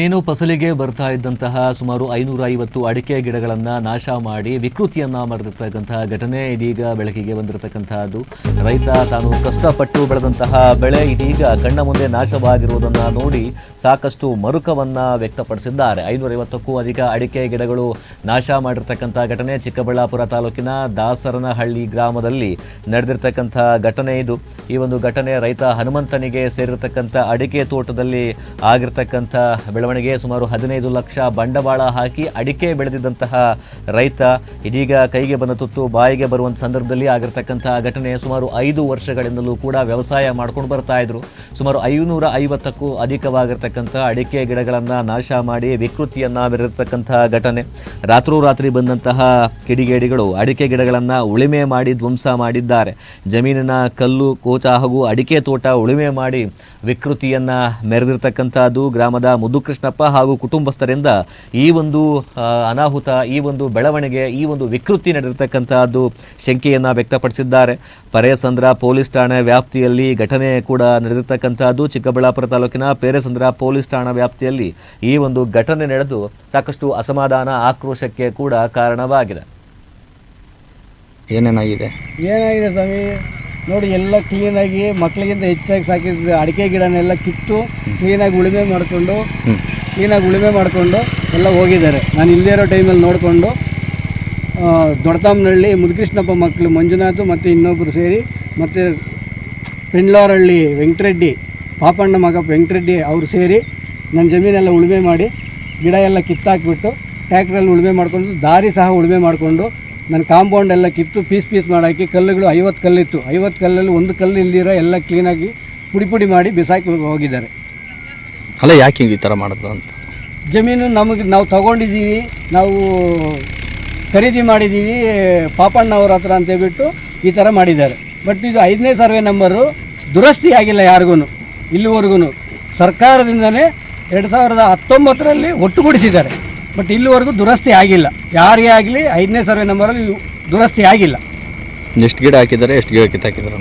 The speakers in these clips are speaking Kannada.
ಇನ್ನೇನು ಫಸಲಿಗೆ ಬರ್ತಾ ಇದ್ದಂತಹ ಸುಮಾರು 550 ಅಡಿಕೆ ಗಿಡಗಳನ್ನು ನಾಶ ಮಾಡಿ ವಿಕೃತಿಯನ್ನು ಮೆರೆದಿರ್ತಕ್ಕಂತಹ ಘಟನೆ ಇದೀಗ ಬೆಳಕಿಗೆ ಬಂದಿರತಕ್ಕಂತಹದ್ದು. ರೈತ ತಾನು ಕಷ್ಟಪಟ್ಟು ಬೆಳೆದಂತಹ ಬೆಳೆ ಇದೀಗ ಕಣ್ಣ ಮುಂದೆ ನಾಶವಾಗಿರುವುದನ್ನು ನೋಡಿ ಸಾಕಷ್ಟು ಮರುಕವನ್ನು ವ್ಯಕ್ತಪಡಿಸಿದ್ದಾರೆ. 550ಕ್ಕೂ ಅಧಿಕ ಅಡಿಕೆ ಗಿಡಗಳು ನಾಶ ಮಾಡಿರ್ತಕ್ಕಂಥ ಘಟನೆ ಚಿಕ್ಕಬಳ್ಳಾಪುರ ತಾಲೂಕಿನ ದಾಸರನಹಳ್ಳಿ ಗ್ರಾಮದಲ್ಲಿ ನಡೆದಿರ್ತಕ್ಕಂಥ ಘಟನೆ ಇದು. ಈ ಒಂದು ಘಟನೆ ರೈತ ಹನುಮಂತನಿಗೆ ಸೇರಿರ್ತಕ್ಕಂಥ ಅಡಿಕೆ ತೋಟದಲ್ಲಿ ಆಗಿರ್ತಕ್ಕಂಥ ಬೆಳವಣಿಗೆ. ಸುಮಾರು 15 ಲಕ್ಷ ಬಂಡವಾಳ ಹಾಕಿ ಅಡಿಕೆ ಬೆಳೆದಿದ್ದಂತಹ ರೈತ ಇದೀಗ ಕೈಗೆ ಬಂದ ತುತ್ತು ಬಾಯಿಗೆ ಬರುವಂಥ ಸಂದರ್ಭದಲ್ಲಿ ಆಗಿರ್ತಕ್ಕಂತಹ ಘಟನೆ. ಸುಮಾರು 5 ವರ್ಷಗಳಿಂದಲೂ ಕೂಡ ವ್ಯವಸಾಯ ಮಾಡ್ಕೊಂಡು ಬರ್ತಾ ಇದ್ರು. ಸುಮಾರು 550ಕ್ಕೂ ಅಧಿಕವಾಗಿರ್ತಕ್ಕಂಥ ಅಡಿಕೆ ಗಿಡಗಳನ್ನು ನಾಶ ಮಾಡಿ ವಿಕೃತಿಯನ್ನು ಮೆರೆದಿರ್ತಕ್ಕಂತಹ ಘಟನೆ. ರಾತ್ರೋರಾತ್ರಿ ಬಂದಂತಹ ಕಿಡಿಗೇಡಿಗಳು ಅಡಿಕೆ ಗಿಡಗಳನ್ನು ಉಳಿಮೆ ಮಾಡಿ ಧ್ವಂಸ ಮಾಡಿದ್ದಾರೆ. ಜಮೀನಿನ ಕಲ್ಲು ಕೋಚ ಹಾಗೂ ಅಡಿಕೆ ತೋಟ ಉಳಿಮೆ ಮಾಡಿ ವಿಕೃತಿಯನ್ನು ಮೆರೆದಿರ್ತಕ್ಕಂಥದ್ದು. ಗ್ರಾಮದ ಮುದ್ದುಕೃಷ್ಣಪ್ಪ ಹಾಗೂ ಕುಟುಂಬಸ್ಥರಿಂದ ಈ ಒಂದು ಅನಾಹುತ, ಈ ಒಂದು ಬೆಳವಣಿಗೆ, ಈ ಒಂದು ವಿಕೃತಿ ನಡೆದಿರ್ತಕ್ಕಂಥದ್ದು ಶಂಕೆಯನ್ನು ವ್ಯಕ್ತಪಡಿಸಿದ್ದಾರೆ. ಪೇರೆಸಂದ್ರ ಪೊಲೀಸ್ ಠಾಣೆ ವ್ಯಾಪ್ತಿಯಲ್ಲಿ ಘಟನೆ ಕೂಡ ನಡೆದಿರ್ತಕ್ಕಂಥದ್ದು. ಚಿಕ್ಕಬಳ್ಳಾಪುರ ತಾಲೂಕಿನ ಪೇರೆಸಂದ್ರ ಪೊಲೀಸ್ ಠಾಣಾ ವ್ಯಾಪ್ತಿಯಲ್ಲಿ ಈ ಒಂದು ಘಟನೆ ನಡೆದು ಸಾಕಷ್ಟು ಅಸಮಾಧಾನ, ಆಕ್ರೋಶಕ್ಕೆ ಕೂಡ ಕಾರಣವಾಗಿದೆ. ಏನೇನಾಗಿದೆ ಸ್ವಾಮಿ ನೋಡಿ, ಎಲ್ಲ ಕ್ಲೀನಾಗಿ ಮಕ್ಕಳಿಗಿಂತ ಹೆಚ್ಚಾಗಿ ಸಾಕಿದ ಅಡಿಕೆ ಗಿಡನೆಲ್ಲ ಕಿತ್ತು ಕ್ಲೀನಾಗಿ ಉಳುಮೆ ಮಾಡಿಕೊಂಡು ಎಲ್ಲ ಹೋಗಿದ್ದಾರೆ. ನಾನು ಇಲ್ಲದೇ ಇರೋ ಟೈಮಲ್ಲಿ ನೋಡಿಕೊಂಡು ದೊಡ್ಡತಮ್ಮನಹಳ್ಳಿ ಮುದ್ಕೃಷ್ಣಪ್ಪ ಮಕ್ಕಳು ಮಂಜುನಾಥ್ ಮತ್ತು ಇನ್ನೊಬ್ಬರು ಸೇರಿ ಮತ್ತು ಪೆಂಡ್ಲಾರಹಳ್ಳಿ ವೆಂಕಟರೆಡ್ಡಿ, ಪಾಪಣ್ಣ ಮಗ ವೆಂಕಟರೆಡ್ಡಿ ಅವರು ಸೇರಿ ನನ್ನ ಜಮೀನೆಲ್ಲ ಉಳುಮೆ ಮಾಡಿ ಗಿಡ ಎಲ್ಲ ಕಿತ್ತಾಕ್ಬಿಟ್ಟು ಟ್ಯಾಕ್ಟ್ರಲ್ಲಿ ಉಳುಮೆ ಮಾಡಿಕೊಂಡು ದಾರಿ ಸಹ ಉಳುಮೆ ಮಾಡಿಕೊಂಡು ನನ್ನ ಕಾಂಪೌಂಡ್ ಎಲ್ಲ ಕಿತ್ತು ಪೀಸ್ ಮಾಡಾಕಿ ಕಲ್ಲುಗಳು 50 ಕಲ್ಲಿತ್ತು. 50 ಕಲ್ಲಲ್ಲಿ ಒಂದು ಕಲ್ಲು ಇಲ್ದಿರೋ ಎಲ್ಲ ಕ್ಲೀನಾಗಿ ಪುಡಿ ಮಾಡಿ ಬಿಸಾಕಿ ಹೋಗಿದ್ದಾರೆ. ಅಲ್ಲ, ಯಾಕೆ ಈ ಥರ ಮಾಡೋದು ಅಂತ? ಜಮೀನು ನಾವು ತಗೊಂಡಿದ್ದೀವಿ, ನಾವು ಖರೀದಿ ಮಾಡಿದ್ದೀವಿ ಪಾಪಣ್ಣ ಅವ್ರ ಹತ್ರ ಅಂತೇಳ್ಬಿಟ್ಟು ಈ ಥರ ಮಾಡಿದ್ದಾರೆ. ಬಟ್ ಇದು 5ನೇ ಸರ್ವೆ ನಂಬರು ದುರಸ್ತಿ ಆಗಿಲ್ಲ ಯಾರಿಗೂ ಇಲ್ಲಿವರೆಗೂ. ಸರ್ಕಾರದಿಂದನೇ 2019ರಲ್ಲಿ ಒಟ್ಟುಗೂಡಿಸಿದ್ದಾರೆ. ಬಟ್ ಇಲ್ಲಿವರೆಗೂ ದುರಸ್ತಿ ಆಗಿಲ್ಲ. ಯಾರೇ ಆಗಲಿ 5ನೇ ಸರ್ವೆ ನಂಬರಲ್ಲಿ ದುರಸ್ತಿ ಆಗಿಲ್ಲ. ಎಷ್ಟು ಗಿಡ ಹಾಕಿದ್ದಾರೆ, ಎಷ್ಟು ಗಿಡ ಕಿತ್ತಾಕಿದ್ದಾರೆ?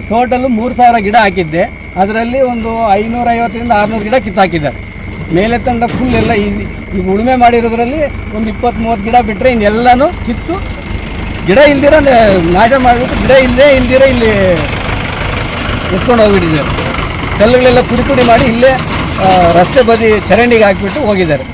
ಟೋಟಲು 3000 ಗಿಡ ಹಾಕಿದ್ದೆ. ಅದರಲ್ಲಿ ಒಂದು 550ರಿಂದ 600 ಗಿಡ ಕಿತ್ತಾಕಿದ್ದಾರೆ. ಮೇಲೆ ತಂಡ ಫುಲ್ ಎಲ್ಲ ಈಗ ಉಳುಮೆ ಮಾಡಿರೋದ್ರಲ್ಲಿ ಒಂದು 20-30 ಗಿಡ ಬಿಟ್ಟರೆ ಇನ್ನೆಲ್ಲನೂ ಕಿತ್ತು ಗಿಡ ಇಲ್ದಿರೋ ನಾಶ ಮಾಡಿಬಿಟ್ಟು ಗಿಡ ಇಲ್ದಿರೋ ಇಲ್ಲಿ ಎತ್ಕೊಂಡು ಹೋಗ್ಬಿಟ್ಟಿದ್ದಾರೆ. ಕಲ್ಲುಗಳೆಲ್ಲ ಪುಡಿ ಮಾಡಿ ಇಲ್ಲೇ ರಸ್ತೆ ಬದಿ ಚರಂಡಿಗೆ ಹಾಕಿಬಿಟ್ಟು ಹೋಗಿದ್ದಾರೆ.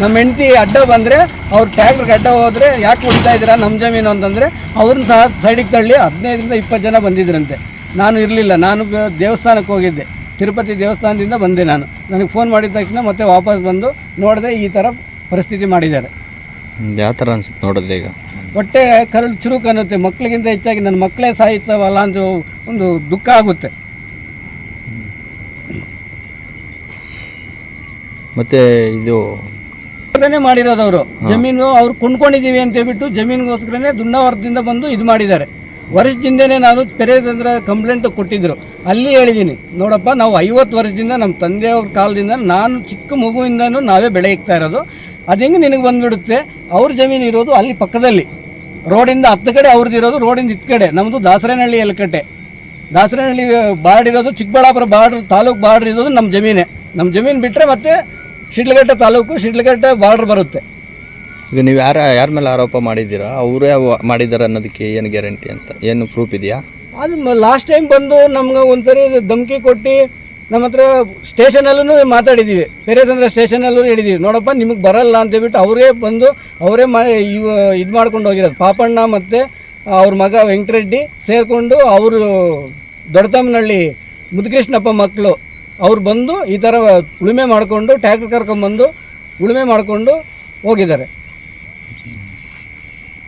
ನಮ್ಮ ಹೆಂಡತಿ ಅಡ್ಡ ಬಂದರೆ ಅವ್ರು ಟ್ಯಾಕ್ಟ್ರಿಗೆ ಅಡ್ಡ ಹೋದರೆ ಯಾಕೆ ಹೊಡಿತಾ ಇದ್ದೀರಾ ನಮ್ಮ ಜಮೀನು ಅಂತಂದರೆ ಅವ್ರನ್ನ ಸಹ ಸೈಡಿಗೆ ತಳ್ಳಿ 15ರಿಂದ 20 ಜನ ಬಂದಿದ್ದರಂತೆ. ನಾನು ಇರಲಿಲ್ಲ, ನಾನು ದೇವಸ್ಥಾನಕ್ಕೆ ಹೋಗಿದ್ದೆ, ತಿರುಪತಿ ದೇವಸ್ಥಾನದಿಂದ ಬಂದೆ. ನನಗೆ ಫೋನ್ ಮಾಡಿದ ತಕ್ಷಣ ಮತ್ತೆ ವಾಪಸ್ ಬಂದು ನೋಡಿದೆ ಈ ಥರ ಪರಿಸ್ಥಿತಿ ಮಾಡಿದ್ದಾರೆ. ಯಾವ ಥರ ಅನ್ಸುತ್ತೆ ನೋಡಿದ್ರೆ? ಈಗ ಹೊಟ್ಟೆ ಕರಳು ಚುರುಕು ಅನ್ನುತ್ತೆ. ಮಕ್ಕಳಿಗಿಂತ ಹೆಚ್ಚಾಗಿ ನನ್ನ ಮಕ್ಕಳೇ ಸಾಯ್ತವಲ್ಲ ಅಂತ ಒಂದು ದುಃಖ ಆಗುತ್ತೆ. ಮತ್ತು ಇದು ಮಾಡಿರೋದವರು ಜಮೀನು ಅವ್ರು ಕೊಂಡ್ಕೊಂಡಿದ್ದೀವಿ ಅಂತ ಹೇಳ್ಬಿಟ್ಟು ಜಮೀನಿಗೋಸ್ಕರನೇ ದುನ್ನವರದಿಂದ ಬಂದು ಇದು ಮಾಡಿದ್ದಾರೆ. ವರ್ಷದಿಂದನೇ ನಾನು ಪೇರೆಸಂದ್ರ ಕಂಪ್ಲೇಂಟ್ ಕೊಟ್ಟಿದ್ದರು. ಅಲ್ಲಿ ಹೇಳಿದ್ದೀನಿ, ನೋಡಪ್ಪ ನಾವು 50 ವರ್ಷದಿಂದ ನಮ್ಮ ತಂದೆಯವ್ರ ಕಾಲದಿಂದ ನಾನು ಚಿಕ್ಕ ಮಗುವಿಂದನೂ ನಾವೇ ಬೆಳೆ ಇಕ್ತಾ ಇರೋದು. ಅದು ಹೆಂಗೆ ನಿನಗೆ ಬಂದುಬಿಡುತ್ತೆ? ಅವ್ರ ಜಮೀನು ಇರೋದು ಅಲ್ಲಿ ಪಕ್ಕದಲ್ಲಿ, ರೋಡಿಂದ 10 ಕಡೆ ಅವ್ರದ್ದಿರೋದು, ರೋಡಿಂದ 10 ಕಡೆ ನಮ್ಮದು ದಾಸರನಹಳ್ಳಿ ಎಲ್ಕಟ್ಟೆ. ದಾಸರನಹಳ್ಳಿ ಬಾರ್ಡ್ ಇರೋದು, ಚಿಕ್ಕಬಳ್ಳಾಪುರ ತಾಲೂಕು ಬಾರ್ಡ್ರ್ ಇರೋದು ನಮ್ಮ ಜಮೀನೇ. ನಮ್ಮ ಜಮೀನು ಬಿಟ್ಟರೆ ಮತ್ತೆ ಶಿಡ್ಲಘಟ್ಟ ತಾಲೂಕು, ಶಿಡ್ಲಘಟ್ಟ ಬಾರ್ಡ್ರ್ ಬರುತ್ತೆ. ಈಗ ನೀವು ಯಾರ ಮೇಲೆ ಆರೋಪ ಮಾಡಿದ್ದೀರಾ? ಅವರೇ ಮಾಡಿದ್ದಾರೆ ಅನ್ನೋದಕ್ಕೆ ಏನು ಗ್ಯಾರಂಟಿ ಅಂತ, ಏನು ಪ್ರೂಫ್ ಇದೆಯಾ? ಅದು ಲಾಸ್ಟ್ ಟೈಮ್ ಬಂದು ನಮ್ಗೆ ಒಂದ್ಸರಿ ಧಮಕಿ ಕೊಟ್ಟು ನಮ್ಮ ಹತ್ರ ಸ್ಟೇಷನಲ್ಲೂ ಮಾತಾಡಿದ್ದೀವಿ. ಪೇರೆಸಂದ್ರ ಸ್ಟೇಷನಲ್ಲೂ ಹೇಳಿದ್ದೀವಿ, ನೋಡಪ್ಪ ನಿಮಗೆ ಬರಲ್ಲ ಅಂತೇಳ್ಬಿಟ್ಟು ಅವರೇ ಬಂದು ಅವರೇ ಇದು ಮಾಡ್ಕೊಂಡು ಹೋಗಿರೋದು. ಪಾಪಣ್ಣ ಮತ್ತು ಅವ್ರ ಮಗ ವೆಂಕಟರೆಡ್ಡಿ ಸೇರಿಕೊಂಡು ಅವರು ದೊಡ್ಡತಮ್ಮನಹಳ್ಳಿ ಮುದ್ಕೃಷ್ಣಪ್ಪ ಮಕ್ಕಳು ಅವ್ರು ಬಂದು ಈ ಥರ ಉಳುಮೆ ಮಾಡಿಕೊಂಡು ಟ್ಯಾಕ್ಟ್ರ್ ಕರ್ಕೊಂಬಂದು ಉಳುಮೆ ಮಾಡಿಕೊಂಡು ಹೋಗಿದ್ದಾರೆ.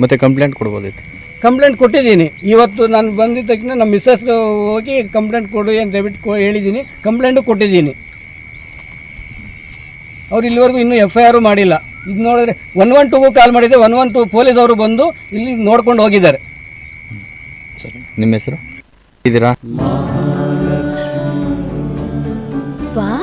ಮತ್ತು ಕಂಪ್ಲೇಂಟ್ ಕೊಡ್ಬೋದಿತ್ತು? ಕಂಪ್ಲೇಂಟ್ ಕೊಟ್ಟಿದ್ದೀನಿ. ಇವತ್ತು ನಾನು ಬಂದಿದ್ದ ತಕ್ಷಣ ನಮ್ಮ ಮಿಸ್ಸಸ್ ಹೋಗಿ ಕಂಪ್ಲೇಂಟ್ ಕೊಡು ಅಂತ ಹೇಳ್ಬಿಟ್ಟು ಹೇಳಿದ್ದೀನಿ. ಕಂಪ್ಲೇಂಟು ಕೊಟ್ಟಿದ್ದೀನಿ. ಅವ್ರು ಇಲ್ಲಿವರೆಗೂ ಇನ್ನೂ FIR ಮಾಡಿಲ್ಲ. ಇದು ನೋಡಿದ್ರೆ 112ಗೂ ಕಾಲ್ ಮಾಡಿದ್ದೆ. 112 ಪೊಲೀಸ್ ಅವರು ಬಂದು ಇಲ್ಲಿ ನೋಡ್ಕೊಂಡು ಹೋಗಿದ್ದಾರೆ. ಸರಿ, ನಿಮ್ಮ ಹೆಸರು ಇದ್ದೀರಾ?